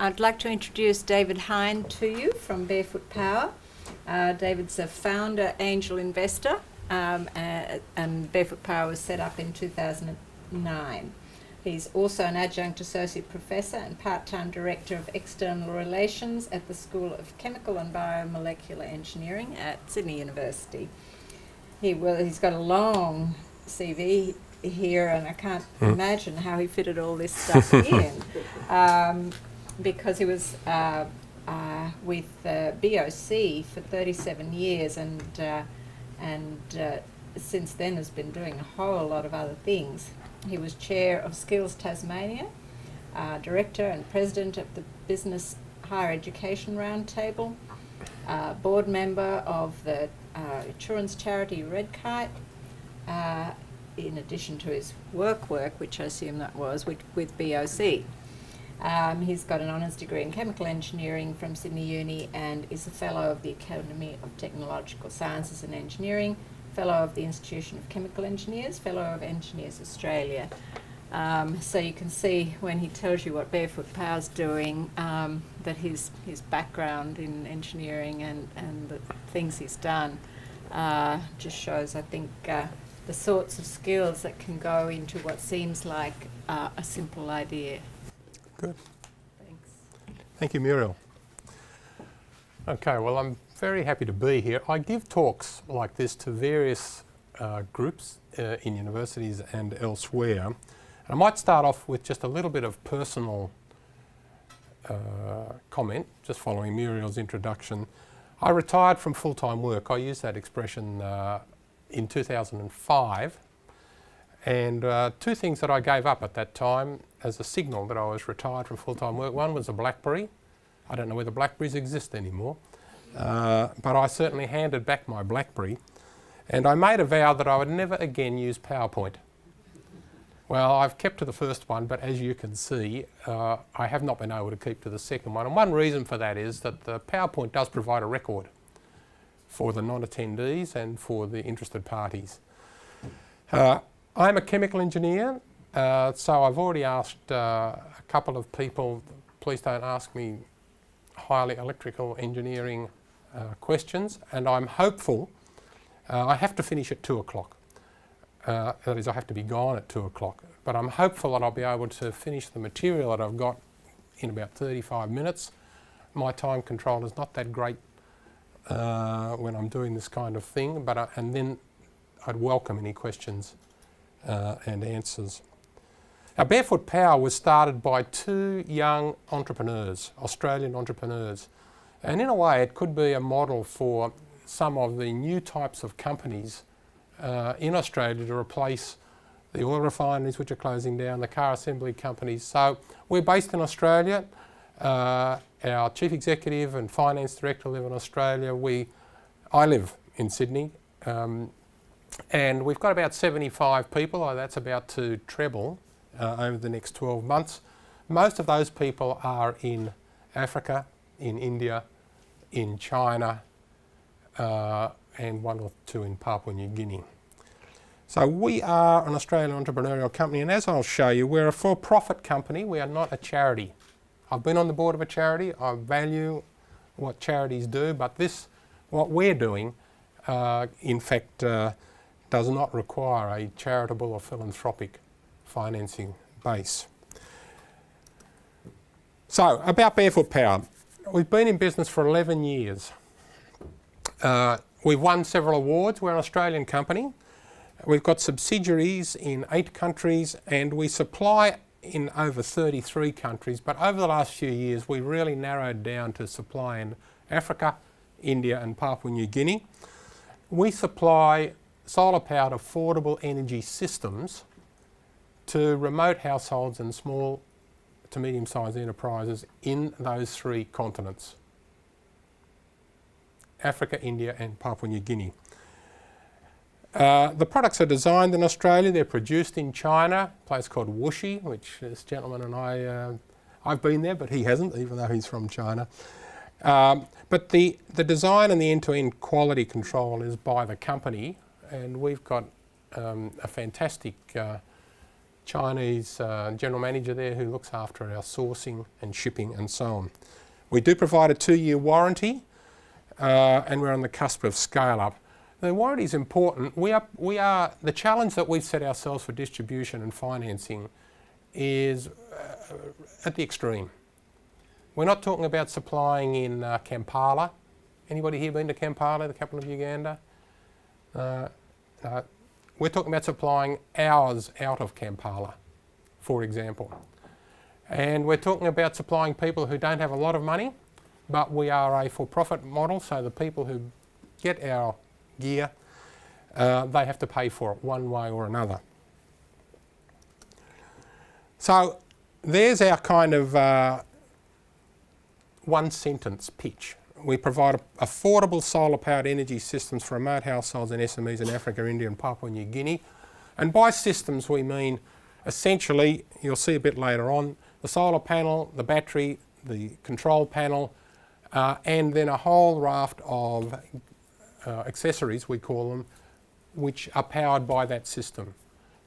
I'd like to introduce David Hind to you from Barefoot Power. David's a founder, angel investor, and Barefoot Power was set up in 2009. He's also an Adjunct Associate Professor and part-time Director of External Relations at the School of Chemical and Biomolecular Engineering at Sydney University. He's got a long CV here, and I can't imagine how he fitted all this stuff in, because he was with BOC for 37 years and since then has been doing a whole lot of other things. He was Chair of Skills Tasmania, Director and President of the Business Higher Education Roundtable, Board Member of the insurance charity Redkite, in addition to his work, which I assume that was with BOC. He's got an honours degree in chemical engineering from Sydney Uni and is a Fellow of the Academy of Technological Sciences and Engineering, Fellow of the Institution of Chemical Engineers, Fellow of Engineers Australia. So you can see when he tells you what Barefoot Power's doing, that his background in engineering and the things he's done just shows, I think, the sorts of skills that can go into what seems like a simple idea. Good. Thanks. Thank you, Muriel. Okay, well, I'm very happy to be here. I give talks like this to various groups in universities and elsewhere. And I might start off with just a little bit of personal comment, just following Muriel's introduction. I retired from full-time work. I use that expression in 2005. And two things that I gave up at that time as a signal that I was retired from full-time work. One was a BlackBerry. I don't know whether BlackBerries exist anymore. But I certainly handed back my BlackBerry, and I made a vow that I would never again use PowerPoint. Well, I've kept to the first one, but as you can see, I have not been able to keep to the second one. And one reason for that is that the PowerPoint does provide a record for the non-attendees and for the interested parties. I'm a chemical engineer, so I've already asked a couple of people, please don't ask me highly electrical engineering questions, and I'm hopeful. I have to finish at 2 o'clock. That is, I have to be gone at 2 o'clock. But I'm hopeful that I'll be able to finish the material that I've got in about 35 minutes. My time control is not that great when I'm doing this kind of thing, but and then I'd welcome any questions and answers. Now, Barefoot Power was started by two young entrepreneurs, Australian entrepreneurs. And in a way, it could be a model for some of the new types of companies in Australia to replace the oil refineries which are closing down, the car assembly companies. So we're based in Australia. Our Chief Executive and Finance Director live in Australia. I live in Sydney. And we've got about 75 people. That's about to treble over the next 12 months. Most of those people are in Africa, in India, in China, and one or two in Papua New Guinea. So we are an Australian entrepreneurial company, and as I'll show you, we're a for-profit company. We are not a charity. I've been on the board of a charity. I value what charities do, but what we're doing, in fact, does not require a charitable or philanthropic financing base. So, about Barefoot Power. We've been in business for 11 years. We've won several awards. We're an Australian company. We've got subsidiaries in 8 countries, and we supply in over 33 countries. But over the last few years, we really narrowed down to supply in Africa, India and Papua New Guinea. We supply solar-powered affordable energy systems to remote households and small to medium-sized enterprises in those 3 continents: Africa, India and Papua New Guinea. The products are designed in Australia. They're produced in China, a place called Wuxi, which this gentleman and I've been there, but he hasn't, even though he's from China. But the design and the end-to-end quality control is by the company, and we've got a fantastic Chinese general manager there who looks after our sourcing and shipping and so on. We do provide a 2-year warranty and we're on the cusp of scale up. The warranty is important. The challenge that we've set ourselves for distribution and financing is at the extreme. We're not talking about supplying in Kampala. Anybody here been to Kampala, the capital of Uganda? We're talking about supplying hours out of Kampala, for example. And we're talking about supplying people who don't have a lot of money, but we are a for-profit model, so the people who get our gear, they have to pay for it one way or another. So there's our kind of one-sentence pitch. We provide affordable solar-powered energy systems for remote households and SMEs in Africa, India and Papua New Guinea. And by systems we mean essentially, you'll see a bit later on, the solar panel, the battery, the control panel, and then a whole raft of accessories, we call them, which are powered by that system.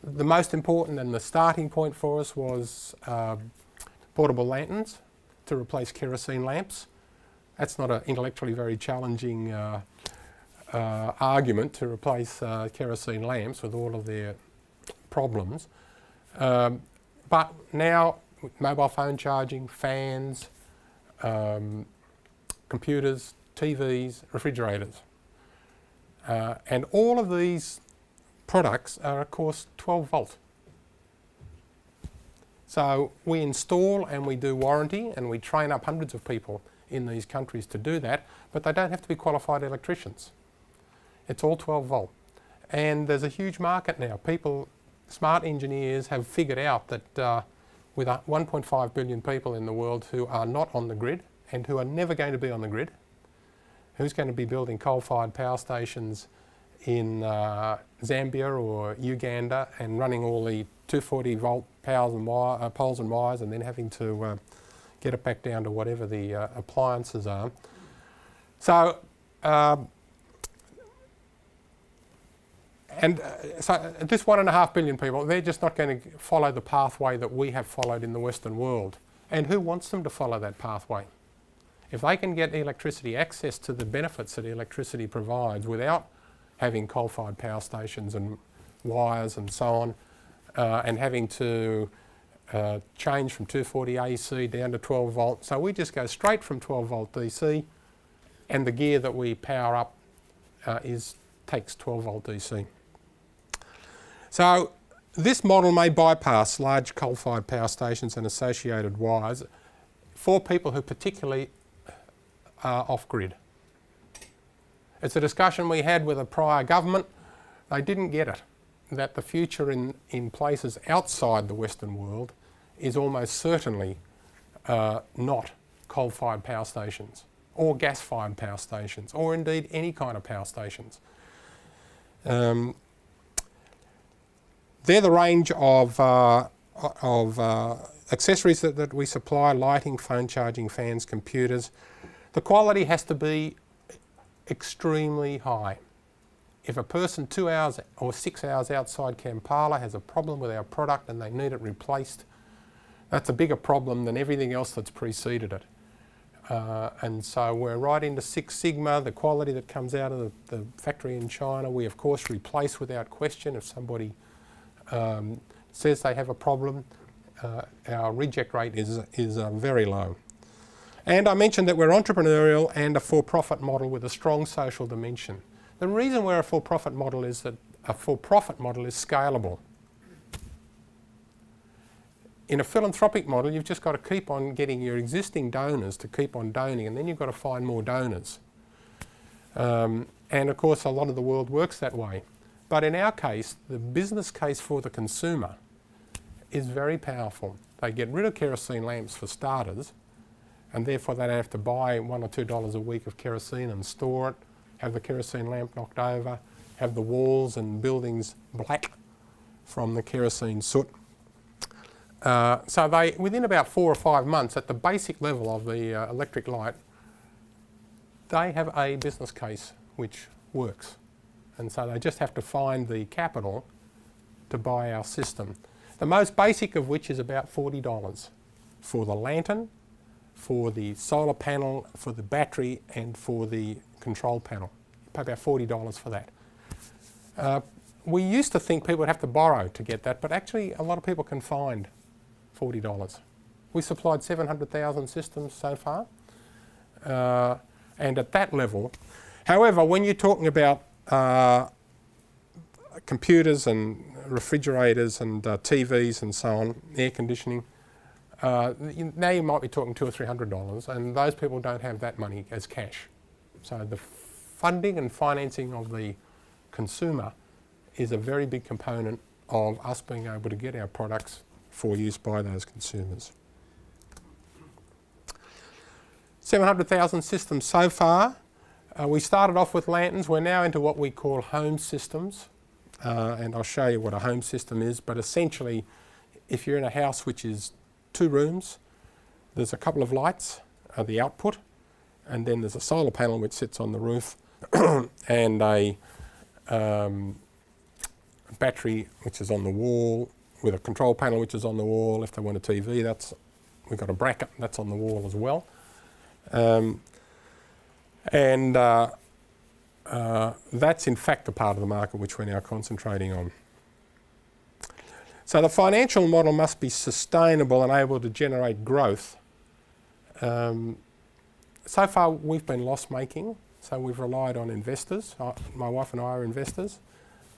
The most important and the starting point for us was portable lanterns to replace kerosene lamps. That's not an intellectually very challenging argument to replace kerosene lamps with all of their problems. But now mobile phone charging, fans, computers, TVs, refrigerators. And all of these products are of course 12 volt. So we install and we do warranty and we train up hundreds of people in these countries to do that, but they don't have to be qualified electricians. It's all 12 volt. And there's a huge market now. People, smart engineers have figured out that with 1.5 billion people in the world who are not on the grid and who are never going to be on the grid, who's going to be building coal-fired power stations in Zambia or Uganda and running all the 240 volt poles and wires and then having to get it back down to whatever the appliances are. So, so this 1.5 billion people, they're just not going to follow the pathway that we have followed in the Western world. And who wants them to follow that pathway? If they can get electricity, access to the benefits that electricity provides without having coal-fired power stations and wires and so on, and having to change from 240 AC down to 12 volt. So we just go straight from 12 volt DC, and the gear that we power up takes 12 volt DC. So this model may bypass large coal-fired power stations and associated wires for people who particularly are off-grid. It's a discussion we had with a prior government. They didn't get it, that the future in places outside the Western world is almost certainly not coal-fired power stations or gas-fired power stations or indeed any kind of power stations. They're the range of accessories that we supply: lighting, phone charging, fans, computers. The quality has to be extremely high. If a person 2 hours or 6 hours outside Kampala has a problem with our product and they need it replaced, that's a bigger problem than everything else that's preceded it. And so we're right into Six Sigma. The quality that comes out of the factory in China, we of course replace without question. If somebody says they have a problem, our reject rate is very low. And I mentioned that we're entrepreneurial and a for-profit model with a strong social dimension. The reason we're a for-profit model is that a for-profit model is scalable. In a philanthropic model, you've just got to keep on getting your existing donors to keep on donating, and then you've got to find more donors. And of course, a lot of the world works that way. But in our case, the business case for the consumer is very powerful. They get rid of kerosene lamps for starters, and therefore they don't have to buy $1 or $2 a week of kerosene and store it, have the kerosene lamp knocked over, have the walls and buildings black from the kerosene soot. So they, within about 4 or 5 months, at the basic level of the electric light, they have a business case which works. And so they just have to find the capital to buy our system. The most basic of which is about $40 for the lantern, for the solar panel, for the battery and for the control panel. You pay about $40 for that. We used to think people would have to borrow to get that, but actually a lot of people can find $40. We supplied 700,000 systems so far, and at that level. However, when you're talking about computers and refrigerators and TVs and so on, air conditioning, now you might be talking $200 or $300, and those people don't have that money as cash. So the funding and financing of the consumer is a very big component of us being able to get our products for use by those consumers. 700,000 systems so far. We started off with lanterns. We're now into what we call home systems, and I'll show you what a home system is. But essentially, if you're in a house which is 2 rooms, there's a couple of lights at the output, and then there's a solar panel which sits on the roof, and a battery which is on the wall, with a control panel which is on the wall. If they want a TV, we've got a bracket that's on the wall as well. That's in fact the part of the market which we're now concentrating on. So the financial model must be sustainable and able to generate growth. So far we've been loss-making, so we've relied on investors. My wife and I are investors.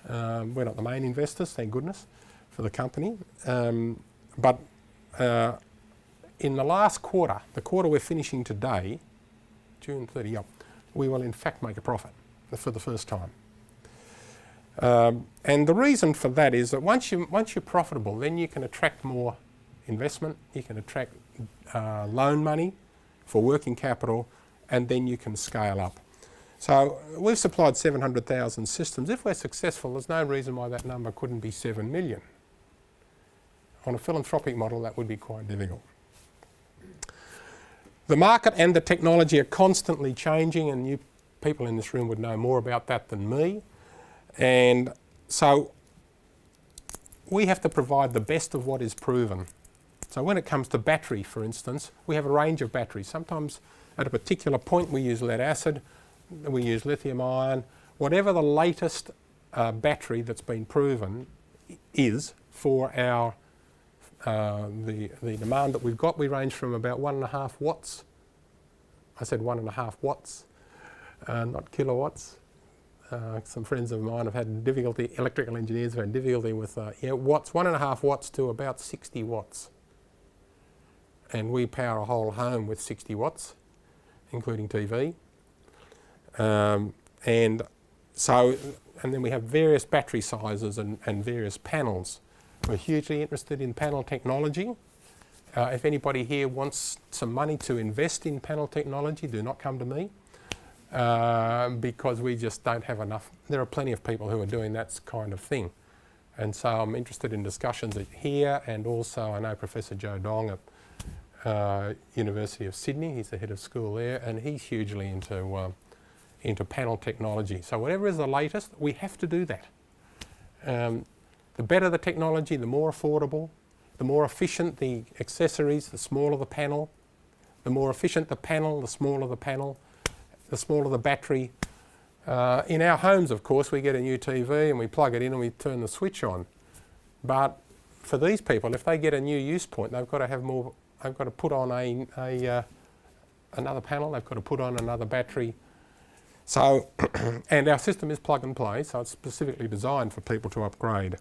We're not the main investors, thank goodness, for the company. But in the last quarter, the quarter we're finishing today, June 30, we will in fact make a profit for the first time. And the reason for that is that once you're profitable, then you can attract more investment, you can attract loan money for working capital, and then you can scale up. So we've supplied 700,000 systems. If we're successful, there's no reason why that number couldn't be 7 million. On a philanthropic model, that would be quite difficult. The market and the technology are constantly changing, and you people in this room would know more about that than me. And so we have to provide the best of what is proven. So when it comes to battery, for instance, we have a range of batteries. Sometimes at a particular point we use lead acid, we use lithium ion. Whatever the latest battery that's been proven is for our the demand that we've got, we range from about 1.5 watts. I said 1.5 watts, not kilowatts. Some friends of mine have had difficulty, electrical engineers have had difficulty with watts, 1.5 watts to about 60 watts. And we power a whole home with 60 watts, including TV. And then we have various battery sizes and various panels. We're hugely interested in panel technology. If anybody here wants some money to invest in panel technology, do not come to me, because we just don't have enough. There are plenty of people who are doing that kind of thing. And so I'm interested in discussions here, and also I know Professor Joe Dong at University of Sydney. He's the head of school there, and he's hugely into panel technology. So whatever is the latest, we have to do that. The better the technology, the more affordable, the more efficient the accessories, the smaller the panel. The more efficient the panel, the smaller the panel, the smaller the battery. In our homes, of course, we get a new TV and we plug it in and we turn the switch on. But for these people, if they get a new use point, they've got to have more. They've got to put on another panel. They've got to put on another battery. So, and our system is plug and play, so it's specifically designed for people to upgrade.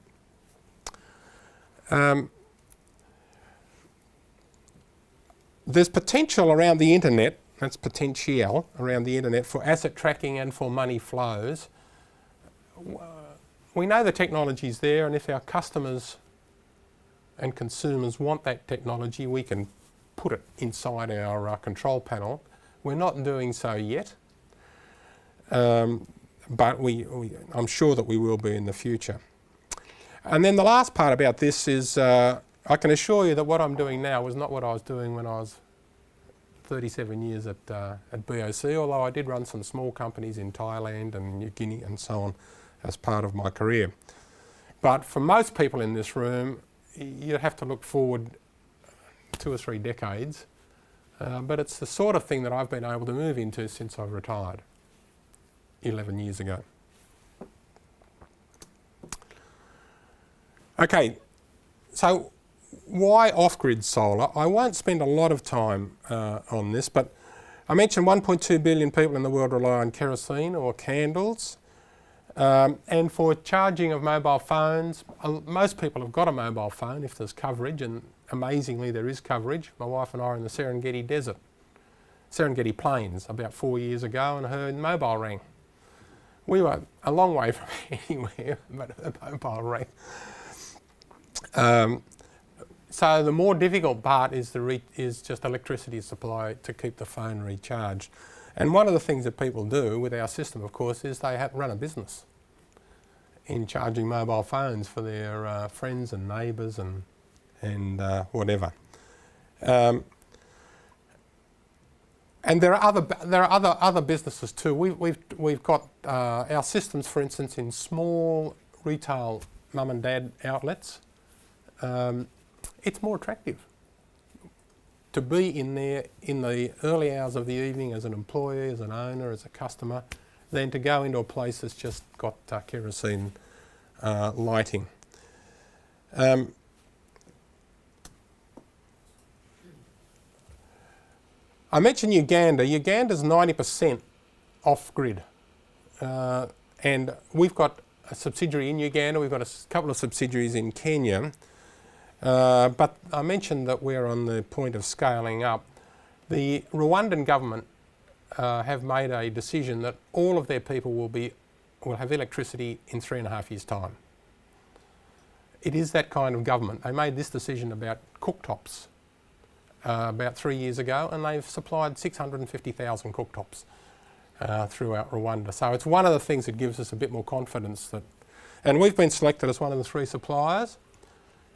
There's potential around the internet, that's potential around the internet for asset tracking and for money flows. We know the technology's there, and if our customers and consumers want that technology, we can put it inside our control panel. We're not doing so yet, but I'm sure that we will be in the future. And then the last part about this is I can assure you that what I'm doing now was not what I was doing when I was 37 years at BOC, although I did run some small companies in Thailand and New Guinea and so on as part of my career. But for most people in this room, you have to look forward 2 or 3 decades. But it's the sort of thing that I've been able to move into since I've retired 11 years ago. Okay, so why off-grid solar? I won't spend a lot of time on this, but I mentioned 1.2 billion people in the world rely on kerosene or candles. And for charging of mobile phones, most people have got a mobile phone if there's coverage, and amazingly there is coverage. My wife and I are in the Serengeti Desert, Serengeti Plains, about 4 years ago, and her mobile rang. We were a long way from anywhere, but her mobile rang. So the more difficult part is just electricity supply to keep the phone recharged. And one of the things that people do with our system, of course, is they run a business in charging mobile phones for their friends and neighbours and whatever. And there are other businesses too. We've got our systems, for instance, in small retail mum and dad outlets. It's more attractive to be in there in the early hours of the evening as an employee, as an owner, as a customer, than to go into a place that's just got kerosene lighting. I mentioned Uganda. Uganda's 90% off-grid. And we've got a subsidiary in Uganda. We've got a couple of subsidiaries in Kenya. But I mentioned that we're on the point of scaling up. The Rwandan government have made a decision that all of their people will have electricity in 3.5 years' time. It is that kind of government. They made this decision about cooktops about 3 years ago, and they've supplied 650,000 cooktops throughout Rwanda. So it's one of the things that gives us a bit more confidence that, and we've been selected as one of the 3 suppliers.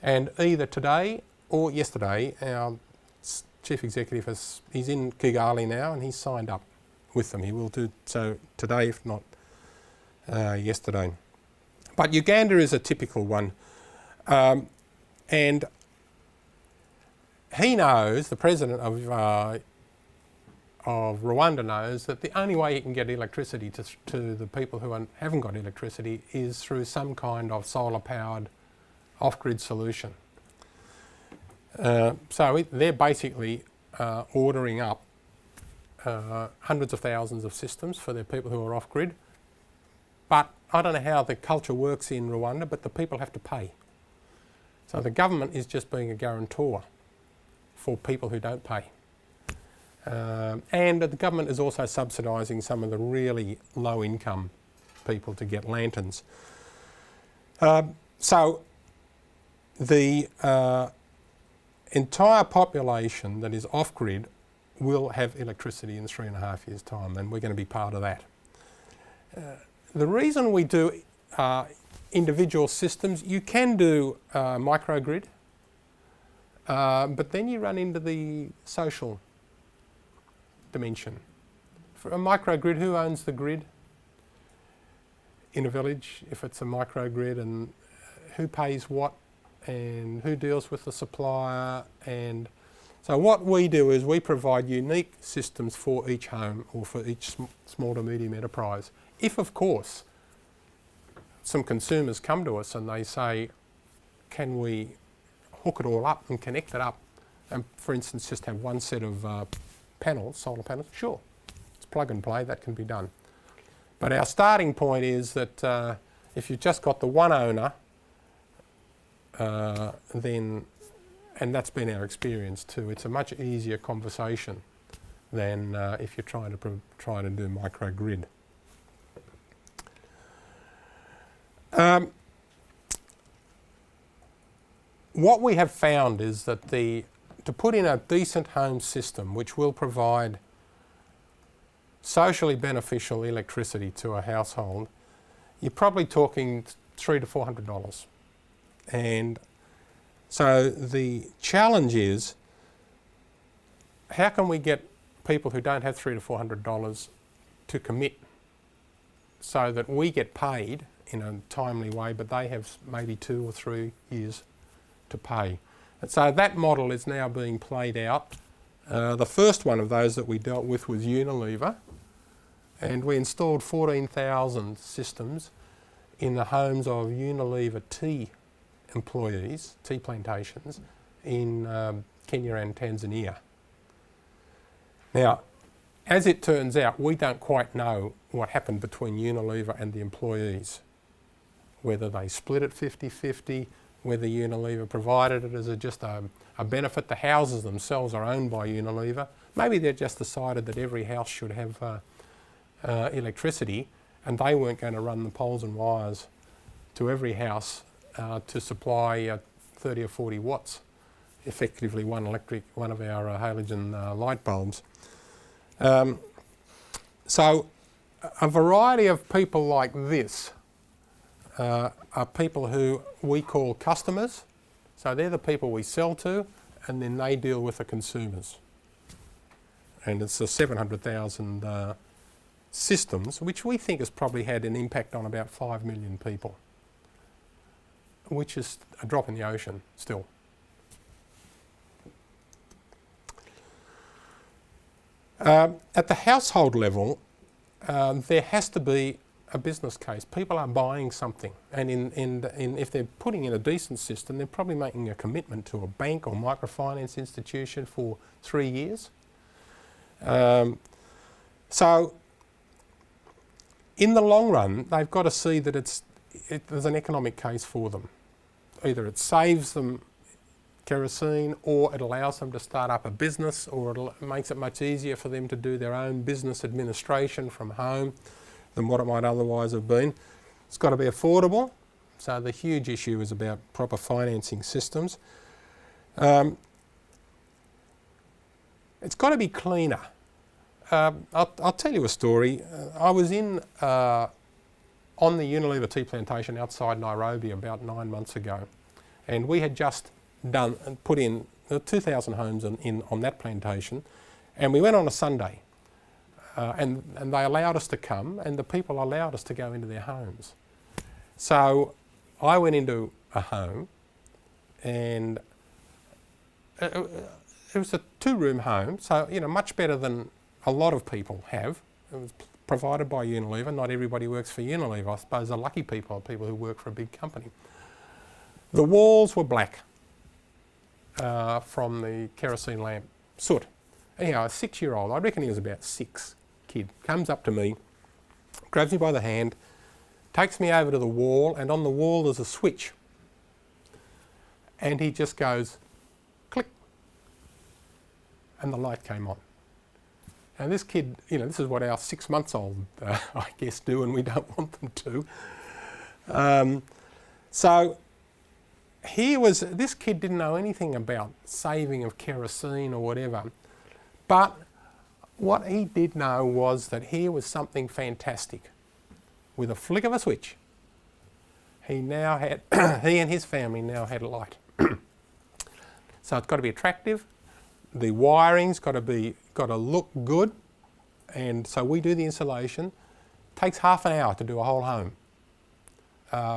And either today or yesterday, our chief executive he's in Kigali now, and he's signed up with them. He will do so today, if not yesterday. But Uganda is a typical one. And he knows, the president of Rwanda knows, that the only way he can get electricity to the people who haven't got electricity is through some kind of solar-powered off-grid solution. So they're basically ordering up hundreds of thousands of systems for their people who are off-grid. But I don't know how the culture works in Rwanda, but the people have to pay. So the government is just being a guarantor for people who don't pay. And the government is also subsidising some of the really low-income people to get lanterns. So the entire population that is off-grid will have electricity in 3.5 years' time, and we're going to be part of that. The reason we do individual systems, you can do microgrid, but then you run into the social dimension. For a microgrid, who owns the grid in a village if it's a microgrid, and who pays what, and who deals with the supplier? And so what we do is we provide unique systems for each home or for each small to medium enterprise. If, of course, some consumers come to us and they say, can we hook it all up and connect it up, and for instance just have one set of panels, solar panels, sure, it's plug and play, that can be done. But our starting point is that if you've just got the one owner, then, and that's been our experience too, it's a much easier conversation than if you're trying to do microgrid. What we have found is that to put in a decent home system which will provide socially beneficial electricity to a household, you're probably talking $300 to $400. And so the challenge is, how can we get people who don't have $300 to $400 to commit so that we get paid in a timely way, but they have maybe 2 or 3 years to pay. And so that model is now being played out. The first one of those that we dealt with was Unilever, and we installed 14,000 systems in the homes of Unilever tea employees, tea plantations, in Kenya and Tanzania. Now, as it turns out, we don't quite know what happened between Unilever and the employees, whether they split it 50-50, whether Unilever provided it as just a benefit. The houses themselves are owned by Unilever. Maybe they just decided that every house should have electricity, and they weren't going to run the poles and wires to every house to supply 30 or 40 watts, effectively one of our halogen light bulbs. So a variety of people like this are people who we call customers. So they're the people we sell to, and then they deal with the consumers. And it's the 700,000 systems, which we think has probably had an impact on about 5 million people, which is a drop in the ocean still. At the household level, there has to be a business case. People are buying something, and if they're putting in a decent system, they're probably making a commitment to a bank or microfinance institution for 3 years. So in the long run, they've got to see that there's an economic case for them. Either it saves them kerosene, or it allows them to start up a business, or it makes it much easier for them to do their own business administration from home than what it might otherwise have been. It's got to be affordable, so the huge issue is about proper financing systems. It's got to be cleaner. I'll tell you a story. I was on the Unilever tea plantation outside Nairobi about 9 months ago, and we had just put in 2,000 homes on that plantation, and we went on a Sunday, and they allowed us to come, and the people allowed us to go into their homes. So I went into a home, and it was a 2-room home, so much better than a lot of people have. It was provided by Unilever. Not everybody works for Unilever. I suppose the lucky people are people who work for a big company. The walls were black from the kerosene lamp soot. Anyhow, a 6-year-old, I reckon he was about 6, kid, comes up to me, grabs me by the hand, takes me over to the wall, and on the wall there's a switch. And he just goes, click, and the light came on. And this kid, this is what our 6-month-old, I guess, do, and we don't want them to. So this kid didn't know anything about saving of kerosene or whatever, but what he did know was that here was something fantastic. With a flick of a switch, he and his family now had light. So it's got to be attractive. The wiring's got to look good, and so we do the installation. It takes half an hour to do a whole home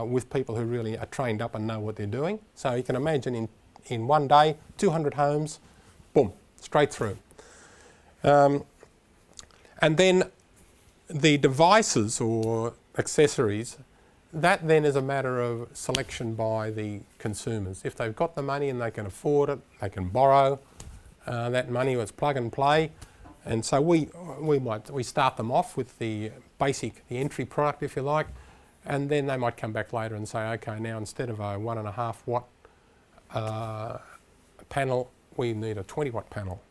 with people who really are trained up and know what they're doing. So you can imagine in one day, 200 homes, boom, straight through. And then the devices or accessories, that then is a matter of selection by the consumers. If they've got the money and they can afford it, they can borrow that money. It's plug and play, and so we start them off with the entry product, if you like, and then they might come back later and say, okay, now instead of a 1.5 watt panel, we need a 20 watt panel.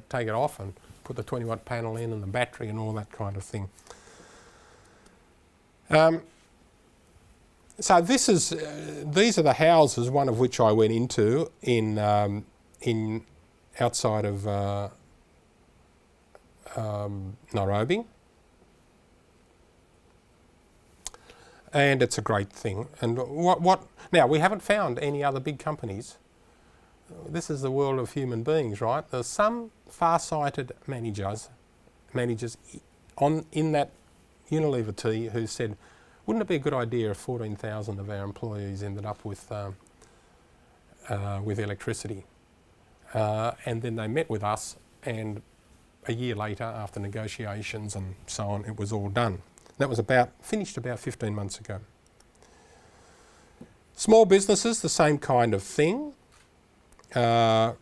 Take it off and put the 20 watt panel in, and the battery and all that kind of thing. So these are the houses, one of which I went into in outside of Nairobi, and it's a great thing. And now we haven't found any other big companies. This is the world of human beings, right? There's some far-sighted managers in that Unilever tea who said, wouldn't it be a good idea if 14,000 of our employees ended up with electricity? And then they met with us, and a year later, after negotiations and so on, it was all done. That was finished about 15 months ago. Small businesses, the same kind of thing. And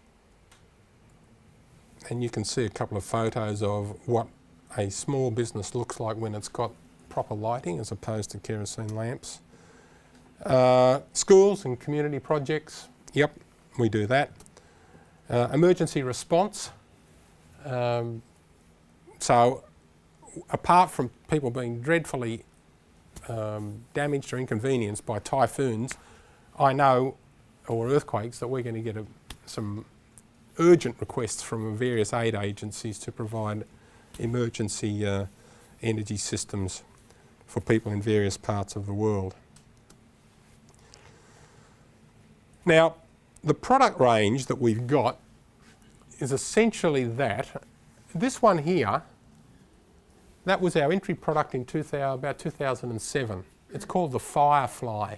you can see a couple of photos of what a small business looks like when it's got proper lighting as opposed to kerosene lamps. Schools and community projects, yep, we do that. Emergency response. So apart from people being dreadfully damaged or inconvenienced by typhoons, I know, or earthquakes, that we're going to get some urgent requests from various aid agencies to provide emergency energy systems for people in various parts of the world. Now, the product range that we've got is essentially that. This one here, that was our entry product in about 2007. It's called the Firefly.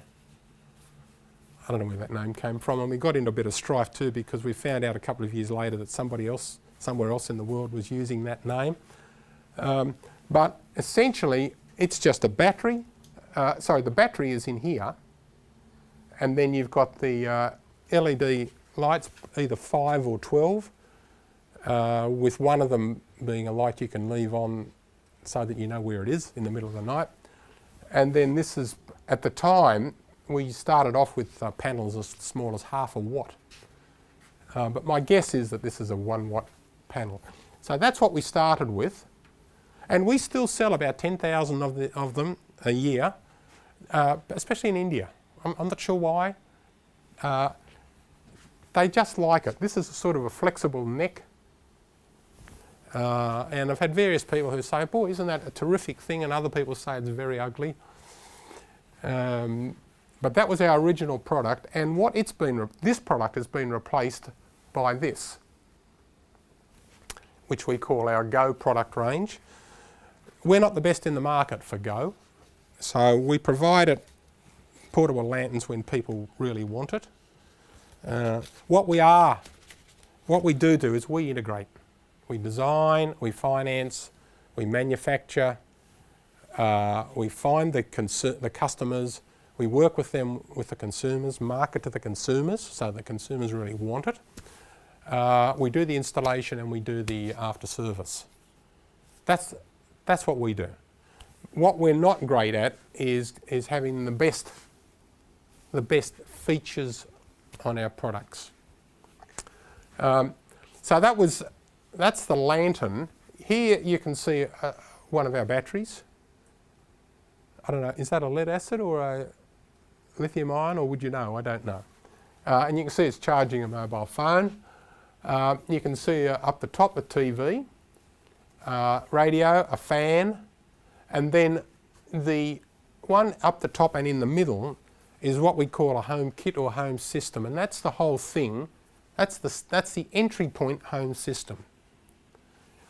I don't know where that name came from, and we got into a bit of strife too because we found out a couple of years later that somebody else, somewhere else in the world, was using that name. But essentially, it's just a battery. Sorry, the battery is in here, and then you've got the LED lights, either 5 or 12, with one of them being a light you can leave on so that you know where it is in the middle of the night. And then this is, at the time, we started off with panels as small as half a watt. But my guess is that this is a 1 watt panel. So that's what we started with. And we still sell about 10,000 of them a year, especially in India. I'm not sure why. They just like it. This is a sort of a flexible neck. And I've had various people who say, boy, isn't that a terrific thing? And other people say it's very ugly. But that was our original product. And what it's been, this product has been replaced by this, which we call our Go product range. We're not the best in the market for Go. So we provide it portable lanterns when people really want it. What we do is we integrate. We design, we finance, we manufacture, we find the customers, we work with them, with the consumers, market to the consumers so the consumers really want it. We do the installation and we do the after service. That's what we do. What we're not great at is having the best features on our products. So that's the lantern. Here you can see one of our batteries. I don't know, is that a lead acid or a lithium ion, or would you know? I don't know. And you can see it's charging a mobile phone. You can see up the top a TV, radio, a fan, and then the one up the top and in the middle is what we call a home kit or home system, and that's the whole thing. That's the entry point home system.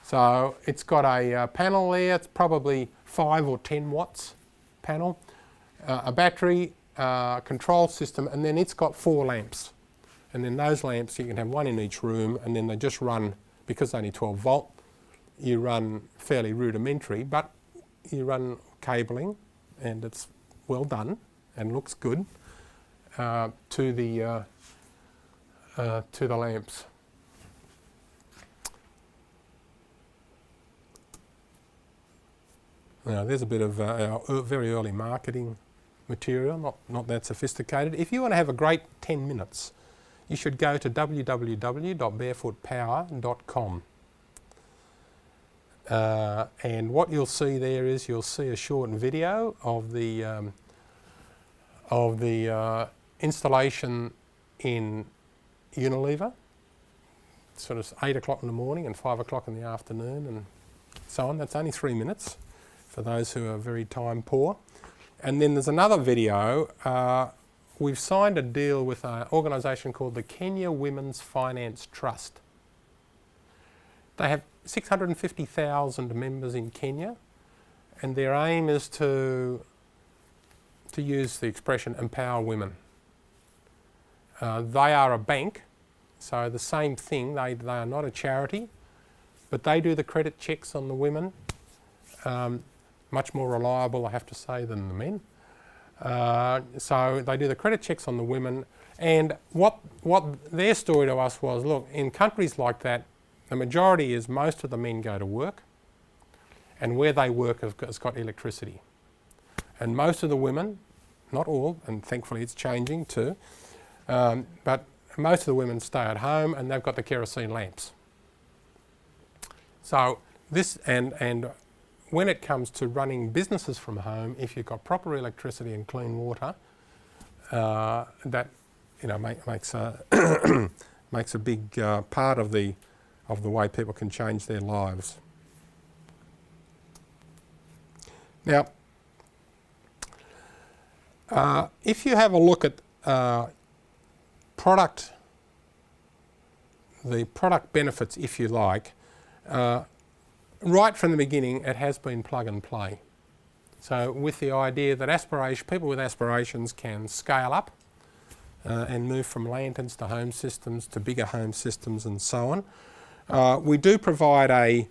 So it's got a panel there. It's probably 5 or 10 watts panel, a battery, control system, and then it's got 4 lamps. And then those lamps, you can have one in each room, and then they just run, because they're only 12 volt, you run fairly rudimentary, but you run cabling, and it's well done and looks good to the lamps. Now there's a bit of our very early marketing material, not that sophisticated. If you want to have a great 10 minutes, you should go to www.barefootpower.com. And what you'll see there is you'll see a short video of the installation in Unilever, sort of 8 o'clock in the morning and 5 o'clock in the afternoon and so on. That's only 3 minutes for those who are very time poor. And then there's another video. We've signed a deal with an organisation called the Kenya Women's Finance Trust. They have 650,000 members in Kenya, and their aim is to to use the expression empower women. They are a bank, so the same thing. They are not a charity, but they do the credit checks on the women. Much more reliable, I have to say, than the men. So they do the credit checks on the women, and what their story to us was, look, in countries like that, the majority is most of the men go to work, and where they work has got electricity. And most of the women, not all, and thankfully it's changing too, but most of the women stay at home and they've got the kerosene lamps. So this, and when it comes to running businesses from home, if you've got proper electricity and clean water, that makes a makes a big part of the way people can change their lives. Now, if you have a look at the product benefits, if you like, right from the beginning it has been plug and play. So with the idea that people with aspirations can scale up and move from lanterns to home systems to bigger home systems and so on. We do provide a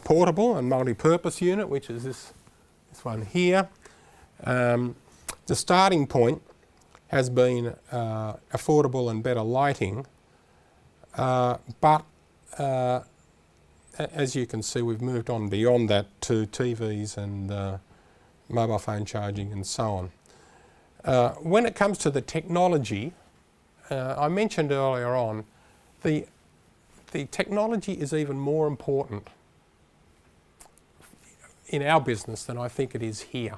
portable and multi-purpose unit, which is this one here. The starting point has been affordable and better lighting, but as you can see, we've moved on beyond that to TVs and mobile phone charging and so on. When it comes to the technology, I mentioned earlier on, the technology is even more important in our business than I think it is here.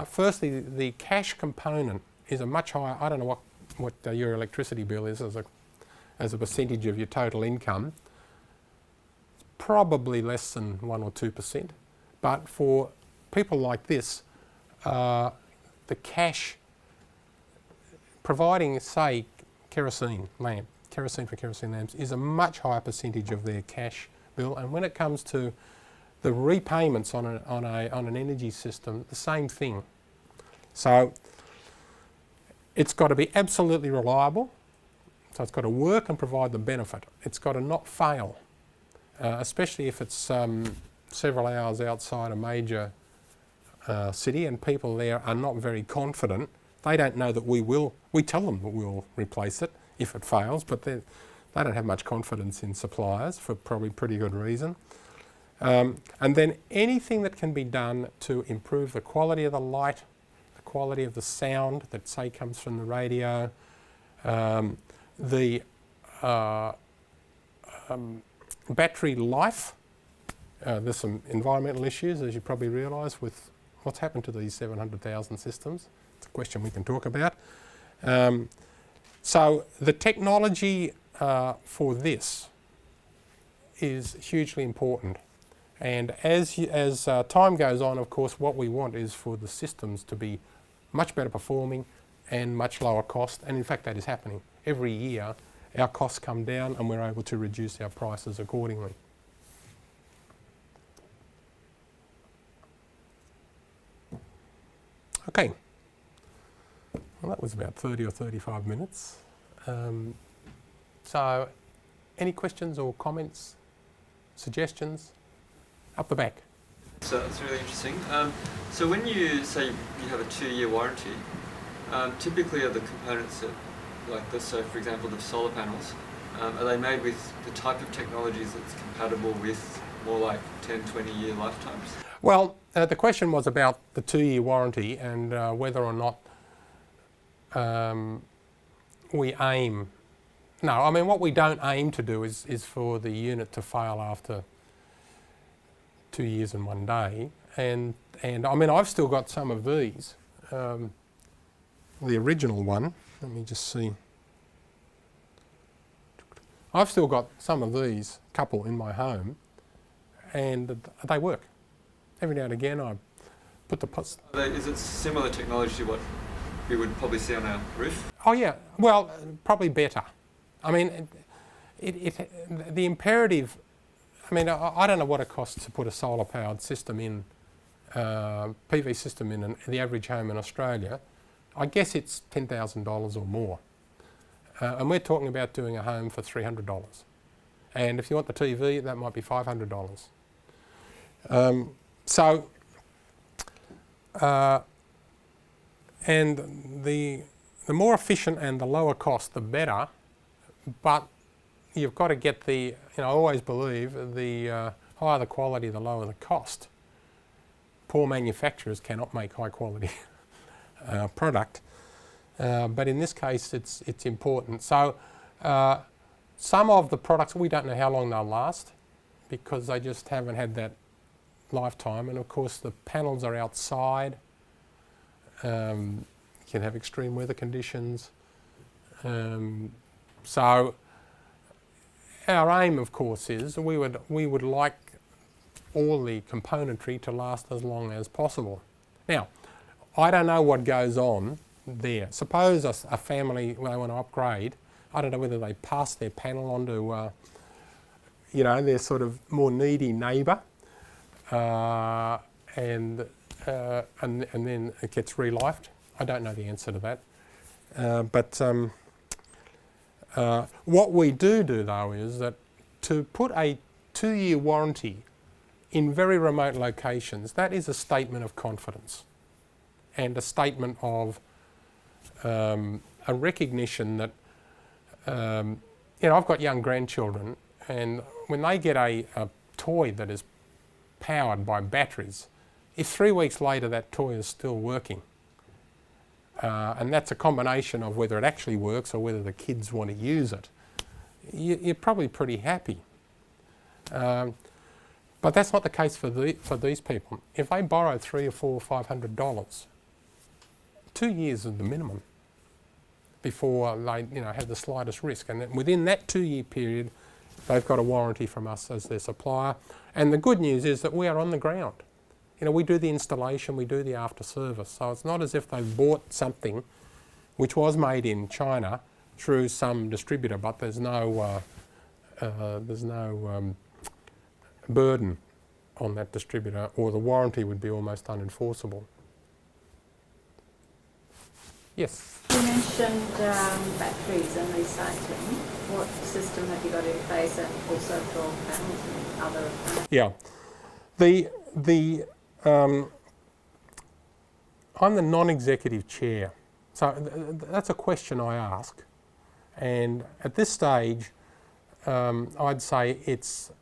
Firstly, the cash component is a much higher. I don't know what your electricity bill is as a percentage of your total income. It's probably less than 1 or 2%. But for people like this, the cash, providing, say, kerosene for kerosene lamps, is a much higher percentage of their cash bill. And when it comes to the repayments on an energy system, the same thing. So it's got to be absolutely reliable. So it's got to work and provide the benefit. It's got to not fail, especially if it's several hours outside a major city and people there are not very confident. They don't know that we tell them that we'll replace it if it fails, but they don't have much confidence in suppliers for probably pretty good reason. And then anything that can be done to improve the quality of the light, the quality of the sound that, say, comes from the radio, the battery life. There's some environmental issues, as you probably realise, with what's happened to these 700,000 systems. It's a question we can talk about. So the technology for this is hugely important. And as time goes on, of course, what we want is for the systems to be much better performing and much lower cost. And in fact, that is happening. Every year, our costs come down and we're able to reduce our prices accordingly. Okay. Well, that was about 30 or 35 minutes. So, any questions or comments, suggestions? Up the back. So that's really interesting. So when you say you have a 2-year warranty, typically are the components that, like this, so for example the solar panels, are they made with the type of technologies that's compatible with more like 10, 20-year lifetimes? Well, the question was about the 2-year warranty and whether or not we aim. No, I mean what we don't aim to do is for the unit to fail after 2 years and 1 day, and I mean I've still got some of these. The original one, let me just see. I've still got some of these, couple in my home, and they work. Every now and again I put the... Is it similar technology to what we would probably see on our roof? Oh yeah, well probably better. I mean the imperative, I mean I don't know what it costs to put a solar powered system in PV system in the average home in Australia, I guess it's $10,000 or more. And we're talking about doing a home for $300. And if you want the TV, that might be $500. And the more efficient and the lower cost, the better. But you've got to get the, I always believe the higher the quality, the lower the cost. Poor manufacturers cannot make high quality product. But in this case, it's important. So some of the products, we don't know how long they'll last because they just haven't had that lifetime. And of course, the panels are outside. You can have extreme weather conditions. So our aim, of course, is we would like all the componentry to last as long as possible. Now, I don't know what goes on there. Suppose a family, when they want to upgrade, I don't know whether they pass their panel on to, their sort of more needy neighbour, and then it gets relifed. I don't know the answer to that. But what we do though is that to put a 2-year warranty in very remote locations, that is a statement of confidence and a statement of a recognition that, I've got young grandchildren, and when they get a toy that is powered by batteries, if 3 weeks later that toy is still working, and that's a combination of whether it actually works or whether the kids want to use it, you're probably pretty happy. But that's not the case for these people. If they borrow $300 or $400 or $500, 2 years is the minimum before they have the slightest risk. And then within that 2-year period, they've got a warranty from us as their supplier. And the good news is that we are on the ground. We do the installation, we do the after service. So it's not as if they've bought something which was made in China through some distributor, but there's no burden on that distributor, or the warranty would be almost unenforceable. Yes? You mentioned batteries and recycling. What system have you got in place, and also for panels and other? Yeah, I'm the non-executive chair, so that's a question I ask, and at this stage, I'd say it's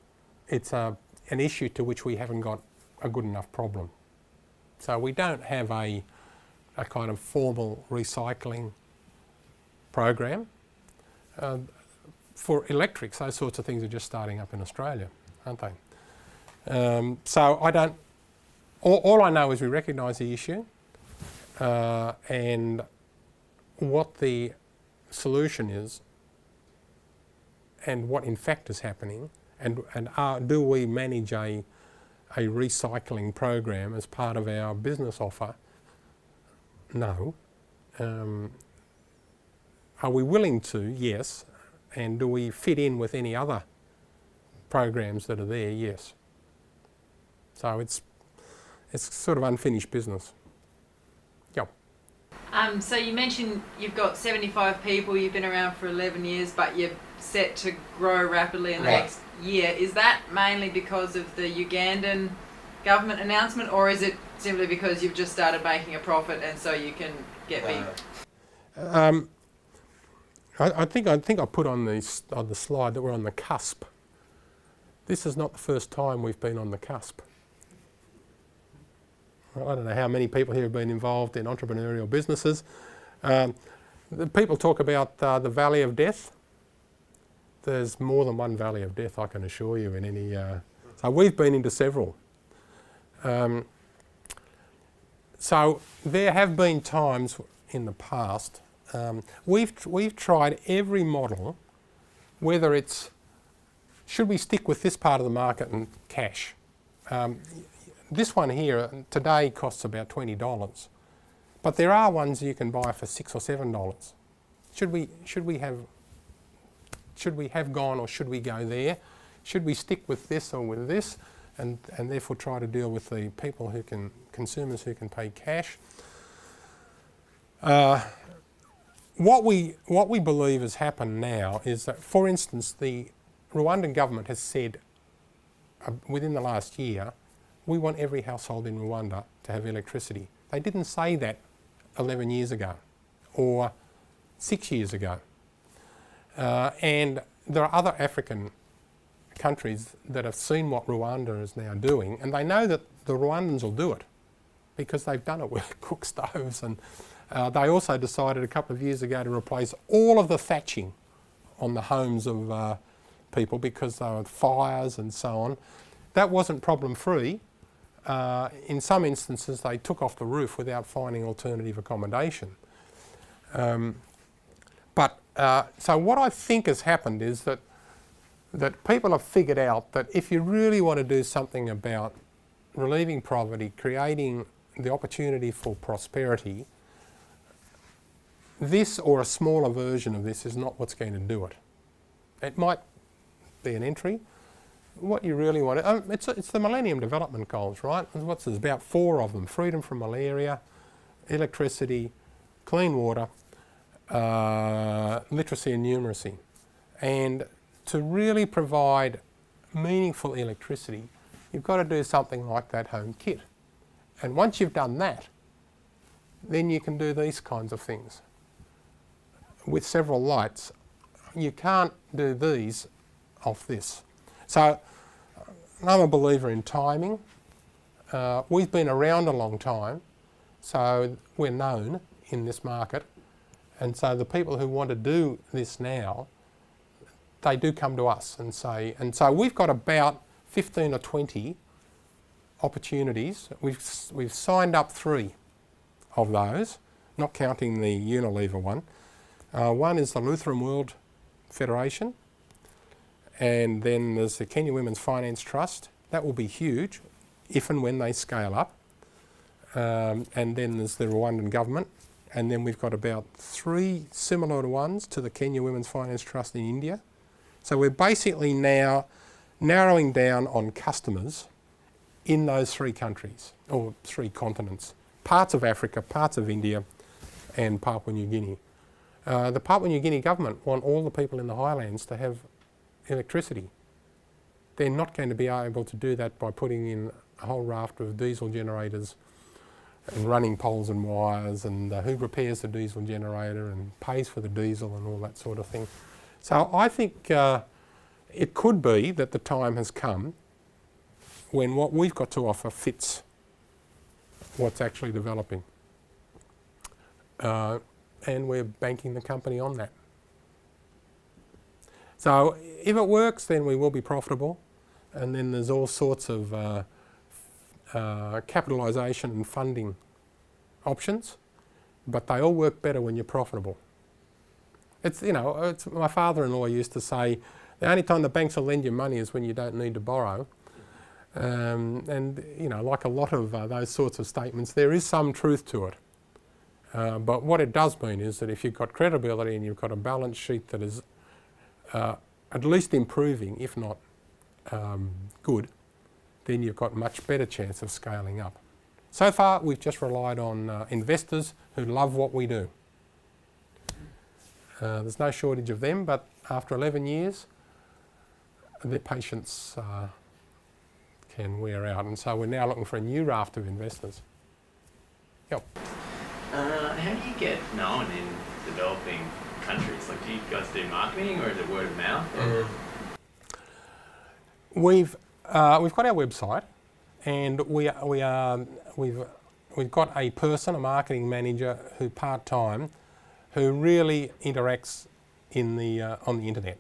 an issue to which we haven't got a good enough problem. So we don't have a kind of formal recycling program. For electrics, those sorts of things are just starting up in Australia, aren't they? So I don't, all I know is we recognise the issue and what the solution is and what in fact is happening, and do we manage a recycling program as part of our business offer? No. Are we willing to? Yes. And do we fit in with any other programs that are there? Yes. So it's sort of unfinished business. Yeah. So you mentioned you've got 75 people, you've been around for 11 years, but you're set to grow rapidly in the next year. Is that mainly because of the Ugandan government announcement, or is it simply because you've just started making a profit and so you can get big? I think I put on the slide that we're on the cusp. This is not the first time we've been on the cusp. I don't know how many people here have been involved in entrepreneurial businesses. The people talk about the valley of death. There's more than one valley of death, I can assure you, in any... So we've been into several. So there have been times in the past, we've tried every model, whether it's, should we stick with this part of the market and cash? This one here today costs about $20, but there are ones you can buy for $6 or $7. Should we have gone, or should we go there? Should we stick with this or with this? and therefore try to deal with the people who can, consumers who can pay cash. What we believe has happened now is that, for instance, the Rwandan government has said within the last year, we want every household in Rwanda to have electricity. They didn't say that 11 years ago or 6 years ago. And there are other African countries that have seen what Rwanda is now doing, and they know that the Rwandans will do it because they've done it with cook stoves. And they also decided a couple of years ago to replace all of the thatching on the homes of people because there were fires and so on. That wasn't problem free. In some instances they took off the roof without finding alternative accommodation. So what I think has happened is that people have figured out that if you really want to do something about relieving poverty, creating the opportunity for prosperity, this or a smaller version of this is not what's going to do it. It might be an entry. What you really want to, it's the Millennium Development Goals, right? There's about 4 of them: freedom from malaria, electricity, clean water, literacy and numeracy. And to really provide meaningful electricity, you've got to do something like that home kit. And once you've done that, then you can do these kinds of things. With several lights, you can't do these off this. So I'm a believer in timing. We've been around a long time, so we're known in this market. And so the people who want to do this now, they do come to us and say, and so we've got about 15 or 20 opportunities. We've signed up 3 of those, not counting the Unilever one. One is the Lutheran World Federation, and then there's the Kenya Women's Finance Trust. That will be huge if and when they scale up. And then there's the Rwandan government, and then we've got about 3 similar ones to the Kenya Women's Finance Trust in India. So we're basically now narrowing down on customers in those 3 countries, or 3 continents: parts of Africa, parts of India, and Papua New Guinea. The Papua New Guinea government want all the people in the highlands to have electricity. They're not going to be able to do that by putting in a whole raft of diesel generators and running poles and wires, and who repairs the diesel generator and pays for the diesel and all that sort of thing. So I think it could be that the time has come when what we've got to offer fits what's actually developing. And we're banking the company on that. So if it works, then we will be profitable, and then there's all sorts of capitalisation and funding options, but they all work better when you're profitable. It's, you know, it's, my father-in-law used to say, the only time the banks will lend you money is when you don't need to borrow. And, you know, like a lot of those sorts of statements, there is some truth to it. But what it does mean is that if you've got credibility and you've got a balance sheet that is at least improving, if not good, then you've got much better chance of scaling up. So far, we've just relied on investors who love what we do. There's no shortage of them, but after 11 years, their patience can wear out, and so we're now looking for a new raft of investors. Yep. How do you get known in developing countries? Like, do you guys do marketing, or is it word of mouth? We've got our website, and we've got a person, a marketing manager, who part-time, who really interacts in the on the internet,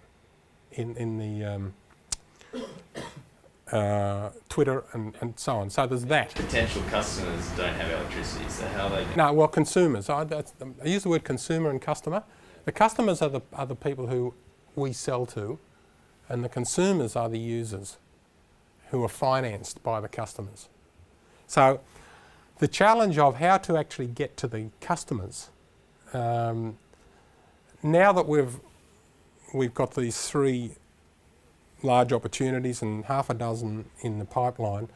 in the Twitter and so on. So there's that. Potential customers don't have electricity, so how are they? No, well, consumers. I use the word consumer and customer. The customers are the people who we sell to, and the consumers are the users who are financed by the customers. So the challenge of how to actually get to the customers, now that we've got these 3 large opportunities and half a dozen in the pipeline.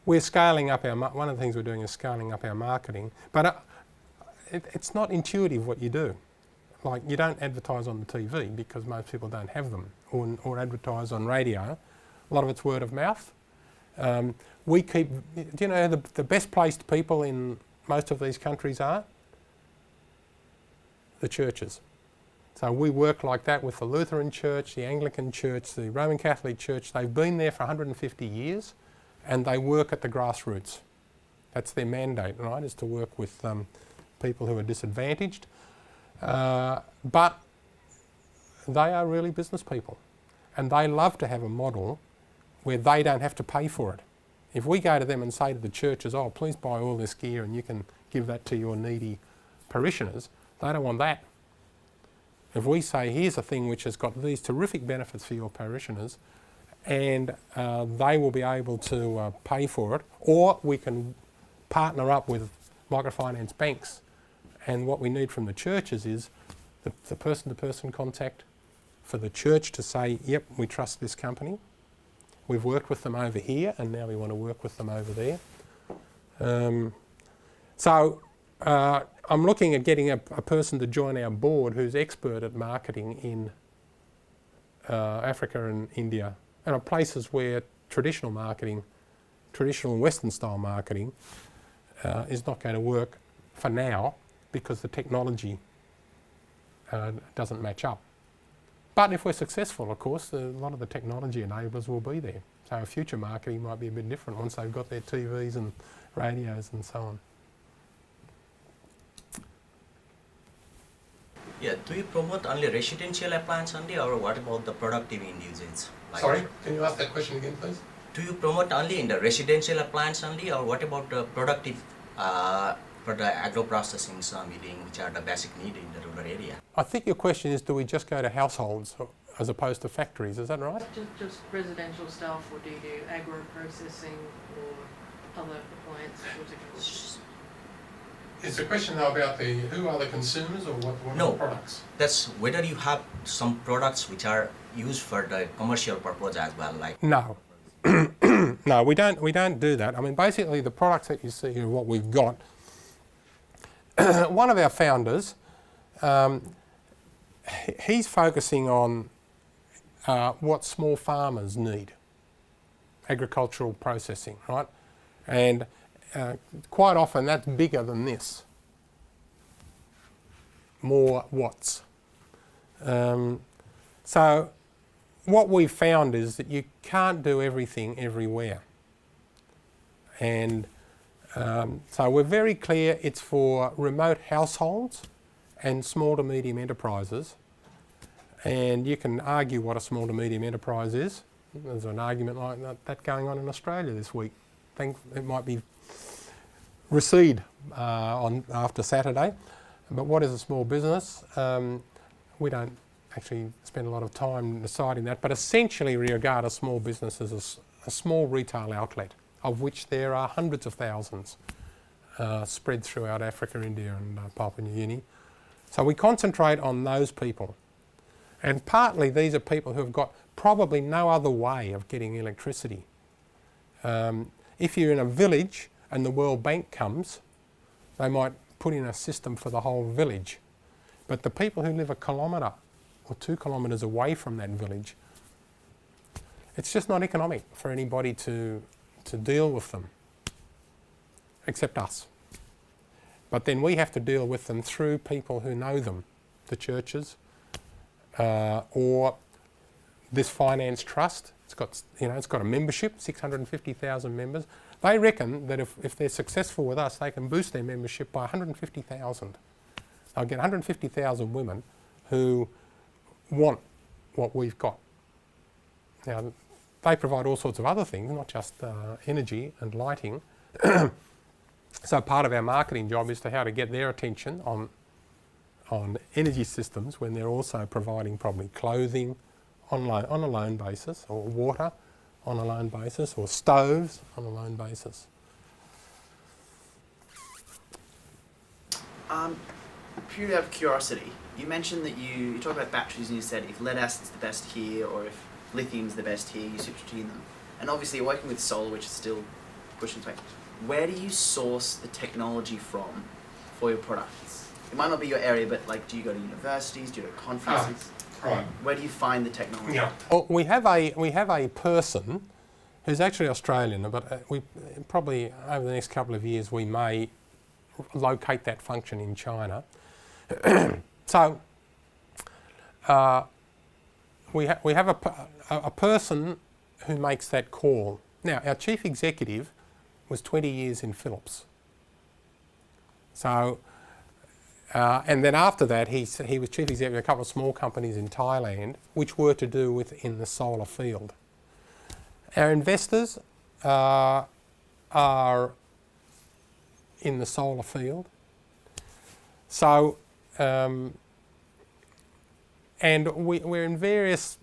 We're scaling up one of the things we're doing is scaling up our marketing, but it's not intuitive what you do. Like, you don't advertise on the TV because most people don't have them, or advertise on radio. A lot of it's word of mouth. Do you know who the best placed people in most of these countries are? The churches. So we work like that with the Lutheran Church, the Anglican Church, the Roman Catholic Church. They've been there for 150 years and they work at the grassroots. That's their mandate, right, is to work with people who are disadvantaged. But they are really business people and they love to have a model where they don't have to pay for it. If we go to them and say to the churches, oh, please buy all this gear and you can give that to your needy parishioners, they don't want that. If we say, here's a thing which has got these terrific benefits for your parishioners, and they will be able to pay for it, or we can partner up with microfinance banks. And what we need from the churches is the person-to-person contact for the church to say, yep, we trust this company. We've worked with them over here and now we want to work with them over there. I'm looking at getting a person to join our board who's expert at marketing in Africa and India, and are places where traditional marketing, traditional Western style marketing is not going to work for now because the technology doesn't match up. But if we're successful, of course, a lot of the technology enablers will be there. So our future marketing might be a bit different once they've got their TVs and radios and so on. Yeah, do you promote only residential appliance only, or what about the productive end usage? Like, Sorry, can you ask that question again, please? do you promote only in the residential appliance only, or what about the productive for the agro-processing meeting, which are the basic need in the rural area? I think your question is, do we just go to households as opposed to factories, is that right? Just residential stuff, or do you do agro-processing or other appliances? Is the question though about who are the consumers or what are No. the products? That's whether you have some products which are used for the commercial purpose as well, like... No. No, we don't do that. I mean, basically the products that you see here are what we've got. One of our founders, he's focusing on what small farmers need, agricultural processing, right? And quite often that's bigger than this, more watts. So what we've found is that you can't do everything everywhere. And so we're very clear it's for remote households and small to medium enterprises. And you can argue what a small to medium enterprise is. There's an argument like that going on in Australia this week. I think it might be recede after Saturday. But what is a small business? We don't actually spend a lot of time deciding that, but essentially we regard a small business as a small retail outlet, of which there are hundreds of thousands spread throughout Africa, India and Papua New Guinea. So we concentrate on those people. And partly these are people who have got probably no other way of getting electricity. If you're in a village and the World Bank comes, they might put in a system for the whole village. But the people who live a kilometre or 2 kilometres away from that village, it's just not economic for anybody to deal with them, except us. But then we have to deal with them through people who know them, the churches, or this finance trust. It's got a membership, 650,000 members. They reckon that if they're successful with us, they can boost their membership by 150,000. They'll get 150,000 women who want what we've got. Now, they provide all sorts of other things, not just energy and lighting. So part of our marketing job is how to get their attention on energy systems when they're also providing probably clothing on a loan basis, or water on a loan basis, or stoves on a loan basis. Purely out of curiosity, you mentioned that you talked about batteries and you said if lead acid's the best here or if lithium's the best here, you switch between them. And obviously you're working with solar, which is still pushing to. Where do you source the technology from for your products? It might not be your area, but like, do you go to universities? Do you go to conferences? Right. Where do you find the technology? Yeah. Well, we have a person who's actually Australian, but we probably over the next couple of years we may locate that function in China. So we have a person who makes that call. Now, our chief executive was 20 years in Philips. So, and then after that, he was chief executive of a couple of small companies in Thailand, which were to do with in the solar field. Our investors are in the solar field. So, and we're in various,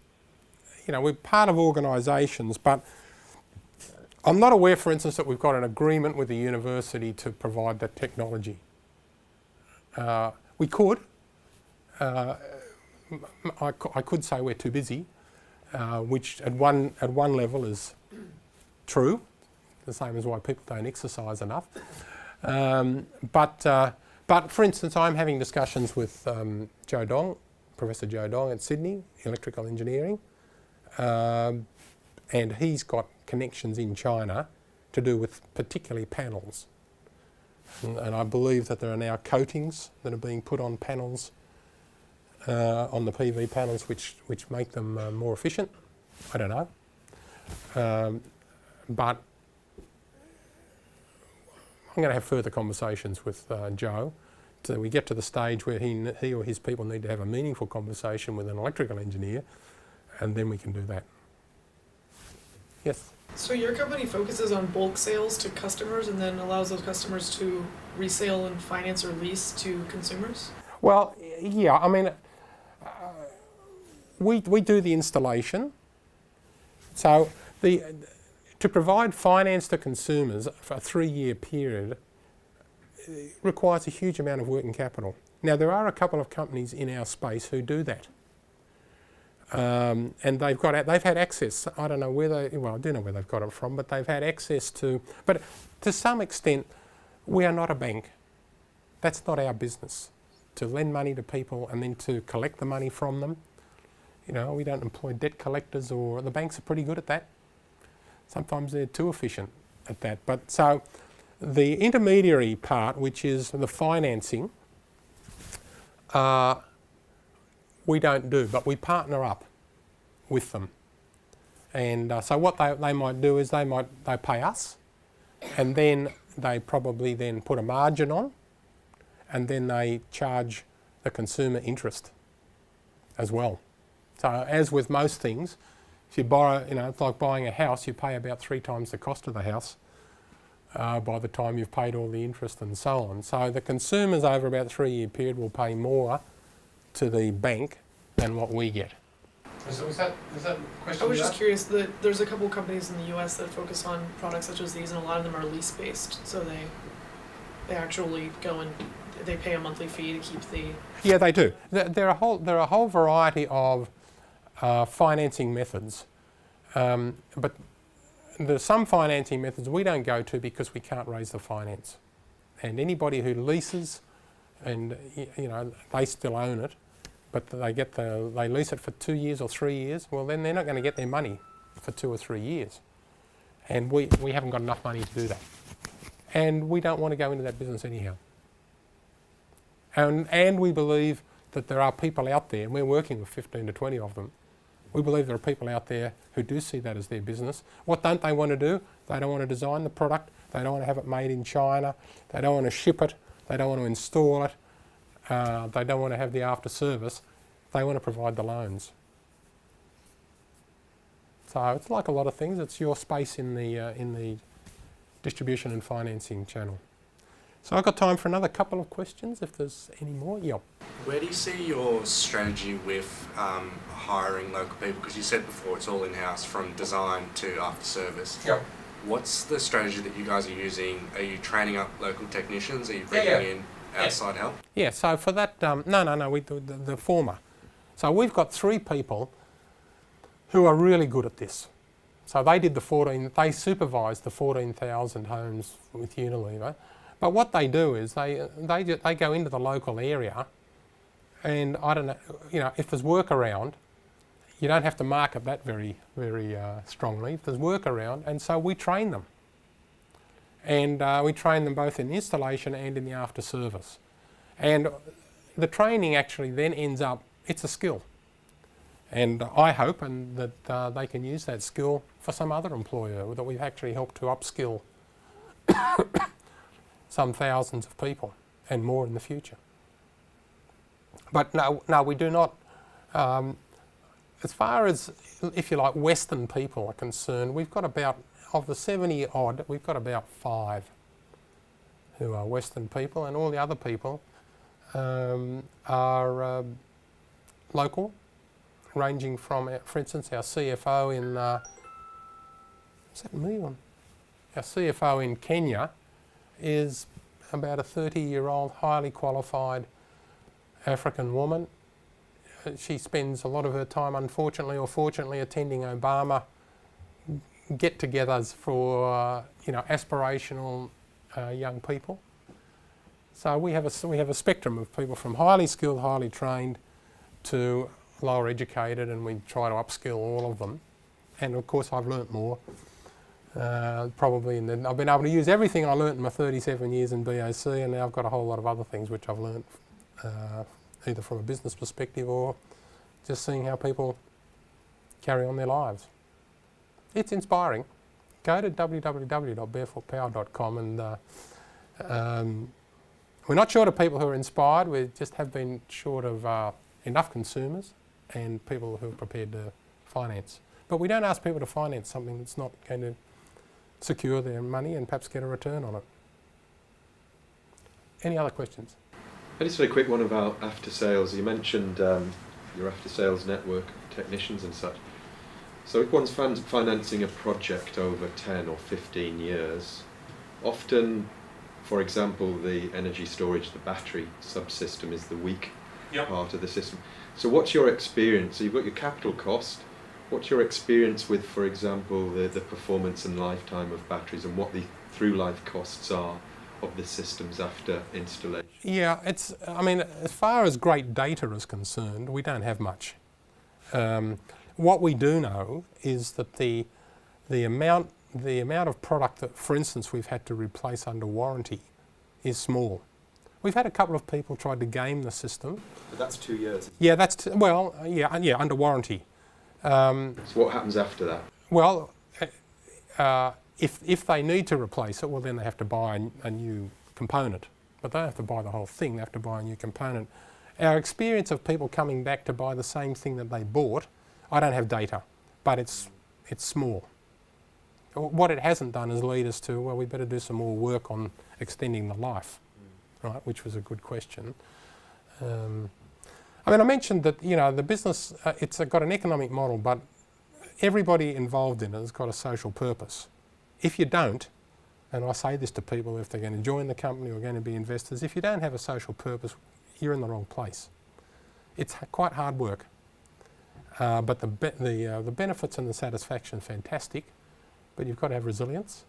we're part of organisations, but I'm not aware, for instance, that we've got an agreement with the university to provide that technology. We could. I could say we're too busy, which at one level is true, the same as why people don't exercise enough. But for instance, I'm having discussions with Joe Dong, Professor Joe Dong at Sydney, electrical engineering, and he's got connections in China to do with particularly panels. And I believe that there are now coatings that are being put on panels, on the PV panels, which make them more efficient. I don't know. But I'm going to have further conversations with Joe so we get to the stage where he or his people need to have a meaningful conversation with an electrical engineer, and then we can do that. Yes? So your company focuses on bulk sales to customers and then allows those customers to resale and finance or lease to consumers? Well, yeah, I mean, we do the installation. So to provide finance to consumers for a 3-year period requires a huge amount of working capital. Now, there are a couple of companies in our space who do that. And they've had access. I don't know where I do know where they've got it from, but they've had access to. But to some extent, we are not a bank. That's not our business. To lend money to people and then to collect the money from them. We don't employ debt collectors, or the banks are pretty good at that. Sometimes they're too efficient at that. But so the intermediary part, which is the financing, we don't do, but we partner up with them. And so what they might do is they pay us, and then they probably then put a margin on, and then they charge the consumer interest as well. So as with most things, if you borrow, it's like buying a house, you pay about 3 times the cost of the house by the time you've paid all the interest and so on. So the consumers over about a 3-year period will pay more to the bank than what we get. So is that the question? I was just curious that there's a couple companies in the US that focus on products such as these, and a lot of them are lease based. So they actually go and they pay a monthly fee to keep the. Yeah, they do. There are a whole variety of financing methods, but there's some financing methods we don't go to because we can't raise the finance. And anybody who leases, and they still own it, but they lease it for 2 years or 3 years, well then they're not going to get their money for 2 or 3 years. And we haven't got enough money to do that. And we don't want to go into that business anyhow. And we believe that there are people out there, and we're working with 15 to 20 of them, we believe there are people out there who do see that as their business. What don't they want to do? They don't want to design the product, they don't want to have it made in China, they don't want to ship it, they don't want to install it, they don't want to have the after service, they want to provide the loans. So it's like a lot of things, it's your space in the distribution and financing channel. So I've got time for another couple of questions if there's any more. Yep. Where do you see your strategy with hiring local people? Because you said before it's all in-house from design to after service. Yep. What's the strategy that you guys are using? Are you training up local technicians? Are you bringing in outside help? Yeah, so for that, no, we do the former. So we've got 3 people who are really good at this. So they supervised the 14,000 homes with Unilever. But what they do is they go into the local area, and I don't know, if there's work around, you don't have to market that very strongly. If there's work around, and so we train them. And we train them both in installation and in the after service. And the training actually then ends up, it's a skill. And I hope that they can use that skill for some other employer, that we've actually helped to upskill some thousands of people and more in the future. But no, we do not. As far as, if you like, Western people are concerned, we've got about, of the 70 odd, we've got about 5 who are Western people, and all the other people are local, ranging from, for instance, our CFO in, is that me one? Our CFO in Kenya is about a 30-year-old, highly qualified African woman. She spends a lot of her time, unfortunately or fortunately, attending Obama get-togethers for aspirational young people. So we have a spectrum of people from highly skilled, highly trained to lower educated, and we try to upskill all of them. And of course, I've learnt more. Probably, I've been able to use everything I learnt in my 37 years in BOC, and now I've got a whole lot of other things which I've learnt either from a business perspective or just seeing how people carry on their lives. It's inspiring. Go to www.barefootpower.com and we're not short of people who are inspired, we just have been short of enough consumers and people who are prepared to finance. But we don't ask people to finance something that's not going to secure their money and perhaps get a return on it. Any other questions? Just a quick one about after sales. You mentioned your after sales network of technicians and such. So if one's financing a project over 10 or 15 years, often, for example, the energy storage, the battery subsystem is the weak part of the system. So what's your experience? So you've got your capital cost. What's your experience with, for example, the performance and lifetime of batteries, and what the through-life costs are of the systems after installation? Yeah, as far as great data is concerned, we don't have much. What we do know is that the amount of product that, for instance, we've had to replace under warranty is small. We've had a couple of people try to game the system. But that's 2 years. Yeah, under warranty. So what happens after that? Well, if they need to replace it, well, then they have to buy a new component. But they don't have to buy the whole thing, they have to buy a new component. Our experience of people coming back to buy the same thing that they bought, I don't have data, but it's small. What it hasn't done is lead us to, well, we better do some more work on extending the life, right, which was a good question. I mentioned that, the business, it's got an economic model, but everybody involved in it has got a social purpose. If you don't, and I say this to people if they're going to join the company or going to be investors, if you don't have a social purpose, you're in the wrong place. It's quite hard work, but the benefits and the satisfaction are fantastic, but you've got to have resilience.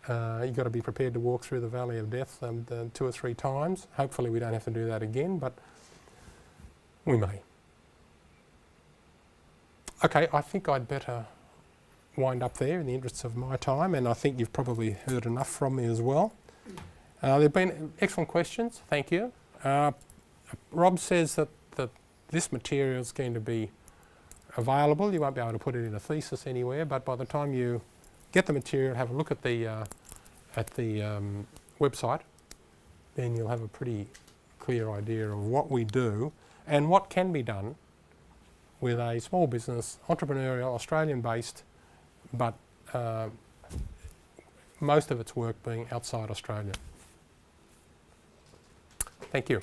You've got to be prepared to walk through the valley of death 2 or 3 times. Hopefully we don't have to do that again, but we may. Okay, I think I'd better wind up there in the interests of my time, and I think you've probably heard enough from me as well. There have been excellent questions, thank you. Rob says that this material is going to be available. You won't be able to put it in a thesis anywhere, but by the time you get the material, have a look at the website, then you'll have a pretty clear idea of what we do and what can be done with a small business, entrepreneurial, Australian-based, but most of its work being outside Australia. Thank you.